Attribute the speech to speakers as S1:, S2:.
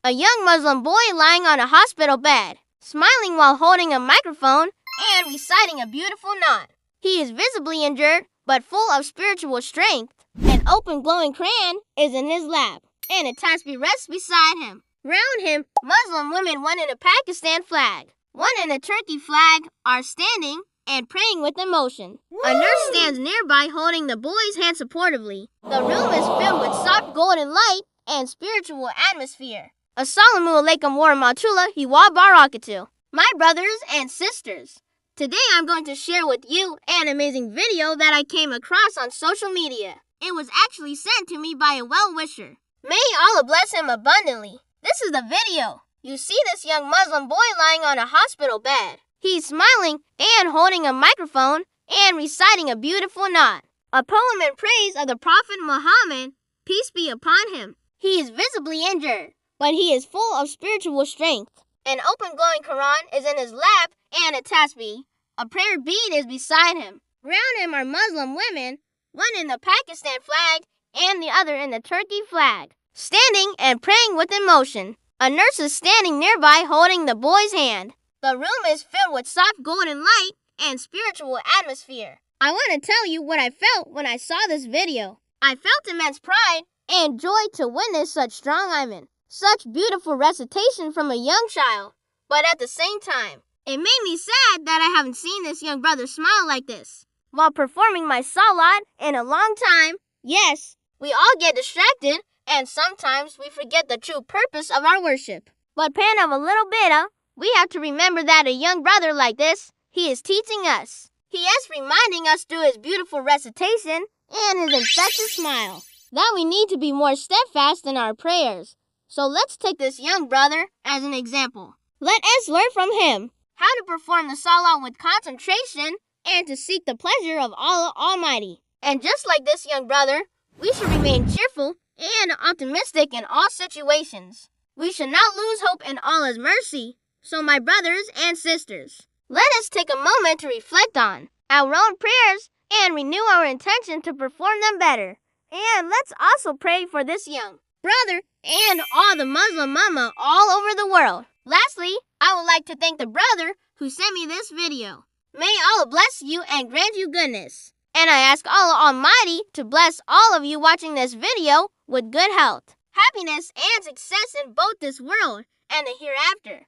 S1: A young Muslim boy lying on a hospital bed, smiling while holding a microphone and reciting a beautiful Naat. He is visibly injured, but full of spiritual strength. An open glowing Quran is in his lap, and a tasbeeh rests beside him. Round him, Muslim women, one in a Pakistan flag, one in a Turkey flag, are standing and praying with emotion. A nurse stands nearby holding the boy's hand supportively. The room is filled with soft golden light and spiritual atmosphere. Assalamu alaikum wa rahmatullahi wa barakatuh. My brothers and sisters, today I'm going to share with you an amazing video that I came across on social media. It was actually sent to me by a well-wisher. May Allah bless him abundantly. This is the video. You see this young Muslim boy lying on a hospital bed. He's smiling and holding a microphone and reciting a beautiful Naat, a poem in praise of the Prophet Muhammad, peace be upon him. He is visibly injured, but he is full of spiritual strength. An open glowing Quran is in his lap and a tasbeeh, a prayer bead, is beside him. Round him are Muslim women, one in the Pakistan flag and the other in the Turkey flag, standing and praying with emotion. A nurse is standing nearby holding the boy's hand. The room is filled with soft golden light and spiritual atmosphere. I want to tell you what I felt when I saw this video. I felt immense pride and joy to witness such strong Iman, such beautiful recitation from a young child. But at the same time, it made me sad that I haven't seen this young brother smile like this while performing my salat in a long time. Yes, we all get distracted, and sometimes we forget the true purpose of our worship. But pan of a little bit, we have to remember that a young brother like this, he is teaching us. He is reminding us through his beautiful recitation and his infectious smile that we need to be more steadfast in our prayers. So let's take this young brother as an example. Let us learn from him how to perform the salah with concentration and to seek the pleasure of Allah Almighty. And just like this young brother, we should remain cheerful and optimistic in all situations. We should not lose hope in Allah's mercy. So my brothers and sisters, let us take a moment to reflect on our own prayers and renew our intention to perform them better. And let's also pray for this young brother and all the Muslim mama all over the world. Lastly, I would like to thank the brother who sent me this video. May Allah bless you and grant you goodness. And I ask Allah Almighty to bless all of you watching this video with good health, happiness, and success in both this world and the hereafter.